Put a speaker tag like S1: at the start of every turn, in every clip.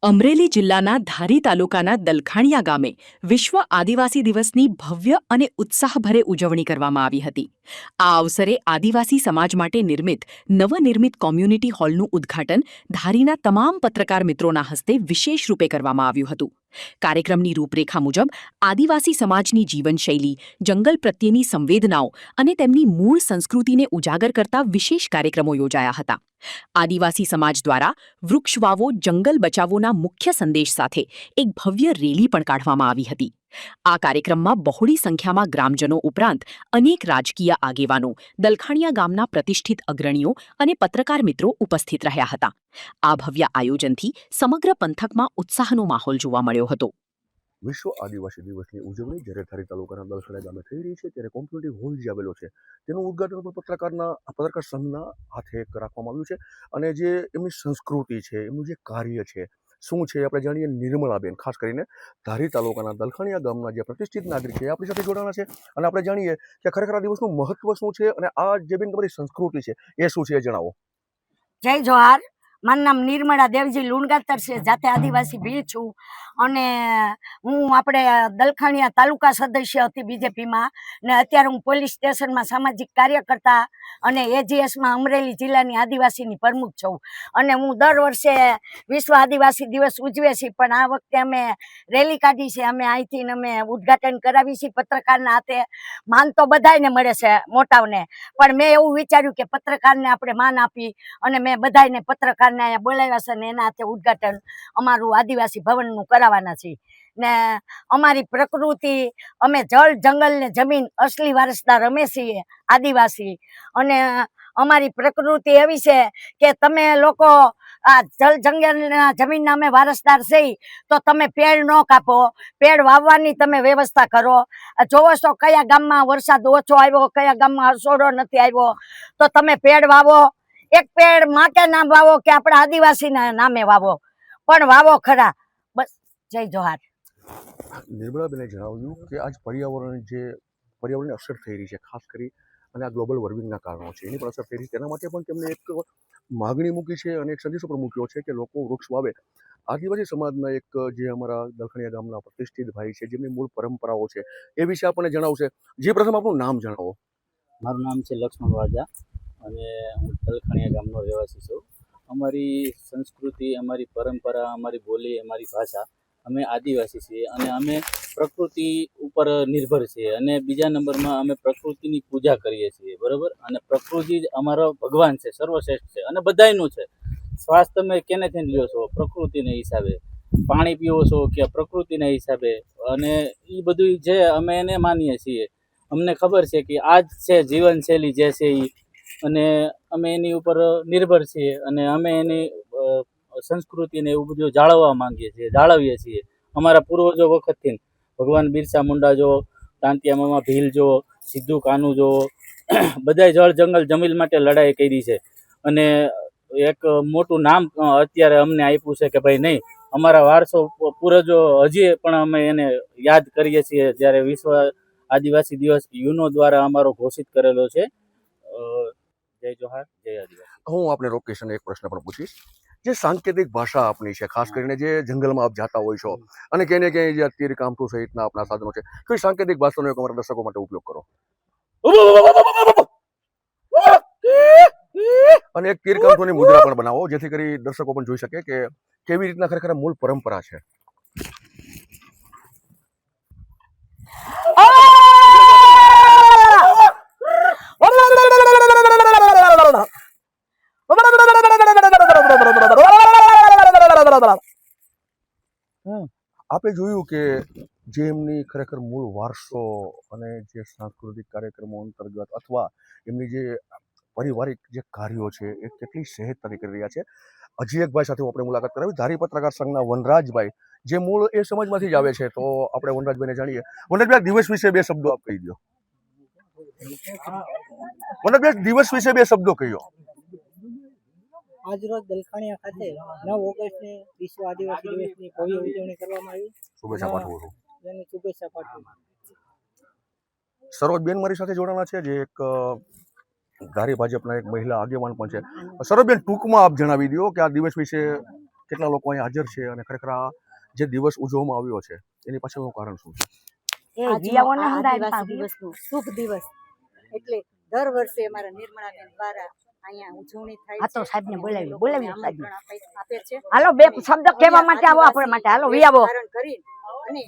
S1: અમરેલી જિલ્લાના ધારી તાલુકાના દલખાણિયા ગામે વિશ્વ આદિવાસી દિવસની ભવ્ય અને ઉત્સાહભરે ઉજવણી કરવામાં આવી હતી. આ અવસરે આદિવાસી સમાજ માટે નિર્મિત નવનિર્મિત કોમ્યુનિટી હોલનું ઉદ્ઘાટન ધારીના તમામ પત્રકાર મિત્રોના હસ્તે વિશેષ રૂપે કરવામાં આવ્યું હતું. કાર્યક્રમની રૂપરેખા મુજબ આદિવાસી સમાજની જીવનશૈલી, જંગલ પ્રત્યેની સંવેદનાઓ અને તેમની મૂળ સંસ્કૃતિને ઉજાગર કરતા વિશેષ કાર્યક્રમો યોજાયા હતા. આદિવાસી સમાજ દ્વારા વૃક્ષ વાવો, જંગલ બચાવોના મુખ્ય સંદેશ સાથે એક ભવ્ય રેલી પણ કાઢવામાં આવી હતી. આ કાર્યક્રમમાં બહોળી સંખ્યામાં ગ્રામજનો ઉપરાંત અનેક રાજકીય આગેવાનો, દલખાણિયા ગામના પ્રતિષ્ઠિત અગ્રણીઓ અને પત્રકાર મિત્રો ઉપસ્થિત રહ્યા હતા. આ ભવ્ય આયોજનથી સમગ્ર પંથકમાં ઉત્સાહનો માહોલ જોવા મળ્યો હતો.
S2: વિશ્વ આદિવાસી દિવસની ઉજવણી જ્યારે ધારી તાલુકાના દલખાણિયા ગામે થઈ રહી છે ત્યારે કોમ્યુનિટી હોલ જે આવેલો છે તેનું ઉદ્ઘાટન પણ પત્રકાર સંઘના હાથે રાખવામાં આવ્યું છે. અને જે એમની સંસ્કૃતિ છે, એમનું જે કાર્ય છે, શું છે આપણે જાણીએ. નિર્મળાબેન, ખાસ કરીને ધારી તાલુકાના દલખાણિયા ગામના જે પ્રતિષ્ઠિત નાગરિક છે, આપણી સાથે જોડાણા છે અને આપણે જાણીએ કે ખરેખર આ દિવસનું મહત્વ શું છે અને આ જે બેન તમારી સંસ્કૃતિ છે એ શું છે, એ જણાવો.
S3: જય જોહાર. મારું નામ નિર્મળા દેવજી લુણગાતર છે, જાતે આદિવાસી ભીલ છું અને હું આપણે દલખાણિયા તાલુકા સદસ્ય હતી બીજેપીમાં ને અત્યારે હું પોલીસ સ્ટેશનમાં સામાજિક કાર્યકર્તા અને એજીએસમાં અમરેલી જિલ્લાની આદિવાસીની પ્રમુખ છું. અને હું દર વર્ષે વિશ્વ આદિવાસી દિવસ ઉજવે છીએ, પણ આ વખતે અમે રેલી કાઢી છે. અમે અહીંથી અમે ઉદ્ઘાટન કરાવી છીએ પત્રકારના હાથે. માન તો બધાને મળે છે, મોટાઓને, પણ મેં એવું વિચાર્યું કે પત્રકારને આપણે માન આપી અને મેં બધાને પત્રકાર અહીંયા બોલાવ્યા છે ને એના હાથે ઉદ્ઘાટન અમારું આદિવાસી ભવનનું કરાવવાના છીએ. ને અમારી પ્રકૃતિ, અમે જળ, જંગલ ને જમીન અસલી વારસદાર અમે છીએ આદિવાસી. અને અમારી પ્રકૃતિ એવી છે કે તમે લોકો આ જળ, જંગલ, જમીનના અમે વારસદાર છીએ, તો તમે પેડ ન કાપો, પેડ વાવવાની તમે વ્યવસ્થા કરો. જોવો છો કયા ગામમાં વરસાદ ઓછો આવ્યો, કયા ગામમાં અસોડો નથી આવ્યો, તો તમે પેડ વાવો. એક પેડ માટે નામ વાવો કે આપણા આદિવાસીના નામે વાવો, પણ વાવો ખરા. બસ. જય જોહાર.
S2: નિર્મળાબેને જણાવ્યું કે આજ પર્યાવરણની અસર થઈ રહી છે, ખાસ કરી અને આ ગ્લોબલ વોર્મિંગના કારણો છે, એની પણ અસર થઈ રહી છે. તેના માટે પણ તેમણે એક માગણી મૂકી છે અને એક સંદેશો પણ મૂક્યો છે કે લોકો વૃક્ષ વાવે. આદિવાસી સમાજના એક જે અમારા દલખાણિયા ગામના પ્રતિષ્ઠિત ભાઈ છે, જેમની મૂળ પરંપરાઓ છે, એ વિશે આપણને જણાવશે. જે પ્રથમ આપણું નામ જણાવો.
S4: મારું નામ છે લક્ષ્મણ વાજા અને હું દલખાણિયા ગામનો રહેવાસી છું. અમારી સંસ્કૃતિ, અમારી પરંપરા, અમારી બોલી, અમારી ભાષા, અમે આદિવાસી છીએ અને અમે પ્રકૃતિ ઉપર નિર્ભર છીએ. અને બીજા નંબરમાં અમે પ્રકૃતિની પૂજા કરીએ છીએ, બરાબર. અને પ્રકૃતિ જ અમારો ભગવાન છે, સર્વશ્રેષ્ઠ છે અને બધાયનું છે. શ્વાસ તમે કેનેથી લ્યો છો? પ્રકૃતિના હિસાબે. પાણી પીવો છો કે પ્રકૃતિના હિસાબે. અને એ બધું જે અમે એને માનીએ છીએ. અમને ખબર છે કે આ જ છે જીવનશૈલી જે છે એ, અને અમે એની ઉપર નિર્ભર છીએ અને અમે એની સંસ્કૃતિને એવું બધું જાળવીએ છીએ. અમારા પૂર્વજો વખતથી ભગવાન બિરસા મુંડા જો, તાંતિયા મામા ભીલ જો, સિદ્ધુ કાનુ જો, બધાય જળ, જંગલ, જમીન માટે લડાઈ કરી છે. અને એક મોટું નામ અત્યારે અમને આપ્યું છે કે ભાઈ નહીં, અમારા વારસો પૂર્વજો હજી પણ અમે એને યાદ કરીએ છીએ. જ્યારે વિશ્વ આદિવાસી દિવસ યુનો દ્વારા અમારો ઘોષિત કરેલો છે. જય જોહાર, જય આદિવાસી.
S2: હું આપણે રોકીશ અને એક પ્રશ્ન પણ પૂછીશ. જે સાંકેતિક ભાષા આપણી છે, ખાસ કરીને જે જંગલમાં આપ જાતા હોય છો અને ક્યાંય ને ક્યાંય જે તીર કામઠું સહિતના આપણા સાધનો છે, તો એ સાંકેતિક ભાષાનો એક અમારા દર્શકો માટે ઉપયોગ કરો. અને એક તીર કામઠુંની મુદ્રા પણ બનાવો, જેથી કરી દર્શકો પણ જોઈ શકે કે કેવી રીતના ખરેખર મૂળ પરંપરા છે. આપણે જોયું કે જે એમની ખરેખર મૂળ વારસો અને જે સાંસ્કૃતિક કાર્યક્રમો અંતર્ગત અથવા એમની જે પારિવારિક જે કાર્યો છે એ કેટલી સહેજતાથી કરી રહ્યા છે. હજી એક ભાઈ સાથે આપણે મુલાકાત કરાવી, ધારી પત્રકાર સંઘના વનરાજભાઈ, જે મૂળ એ સમાજમાંથી જ આવે છે. તો આપણે વનરાજભાઈને જાણીએ. વનરાજભાઈ, દિવસ વિશે બે શબ્દો આપ કહી દો. વનરાજભાઈ, દિવસ વિશે બે શબ્દો કહ્યો.
S5: આજરોજ દલખાણિયા ખાતે 9 ઓગસ્ટને વિશ્વ આદિવાસી દિવસની ભવ્ય ઉજવણી કરવામાં આવી.
S2: શુભેચ્છા પાઠવું છું.
S5: એની શુભેચ્છા પાઠવું.
S2: સરોજબેન મારી સાથે જોડાણા છે, જે એક ધારી ભાજપના એક મહિલા આગેવાન પણ છે. સરોજબેન, ટૂંકમાં આપ જણાવી દો કે આ દિવસ વિશે કેટલા લોકો અહીંયા હાજર છે અને ખરેખર આ જે દિવસ ઉજવવામાં આવ્યો છે એની પાછળનું કારણ શું છે?
S6: આજનો આ આદિવાસી દિવસનો શુભ દિવસ એટલે દર વર્ષે અમારા નિર્મળાબેન દ્વારા અહીંયા ઉજવણી થાય
S3: આ તો
S6: છે.
S3: સાહેબને
S6: અને
S3: બોલાવી,
S6: અમને
S3: બોલાવી
S6: લોકોને
S3: સાહેબને.
S6: આમંત્રણ આપે છે.
S3: હાલો બે શબ્દ કહેવા માટે આવો આપણે માટે, હાલો વી આવો.
S6: ધારણ કરી અને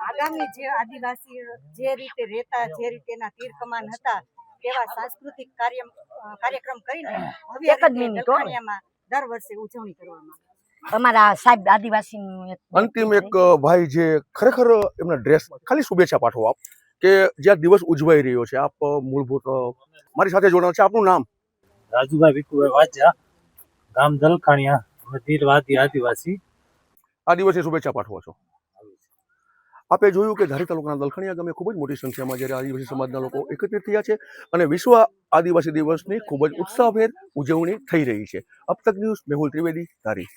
S6: આગામી જે આદિવાસી જે રીતે રહેતા, જે રીતે એના તીર કમાન હતા, તેવા સાંસ્કૃતિક કાર્યક્રમ કરીને ભવ્ય
S3: એક જ
S6: રીતે
S3: મિનિટ, હો.
S6: દલખાણીયામાં દર વર્ષે ઉજવણી કરવામાં આવે છે.
S3: અમારા સાહેબ આદિવાસીનું
S2: અંતિમ એક ભાઈ જે ખરેખર એમના ડ્રેસ ખાલી શુભેચ્છા પાઠવો આપ કે જે આ દિવસ ઉજવાઈ રહ્યો છે. આપ મૂળભૂત મારી સાથે જોડાણ છે. આપનું નામ?
S7: રાજુભાઈ વિકુભાઈ વાજા, ગામ દલખાણીયા, અમે તીરવાદી આદિવાસી.
S2: આ દિવસે શુભેચ્છા પાઠવો છો. આપે જોયું કે ધારી તાલુકાના દલખાણીયા ગામે ખૂબ જ મોટી સંખ્યામાં જ્યારે આદિવાસી સમાજના લોકો એકત્રિત થયા છે અને વિશ્વ આદિવાસી દિવસની ખૂબ જ ઉત્સાહભેર ઉજવણી થઈ રહી છે. અબ તક ન્યૂઝ, મેહુલ ત્રિવેદી, ધારી.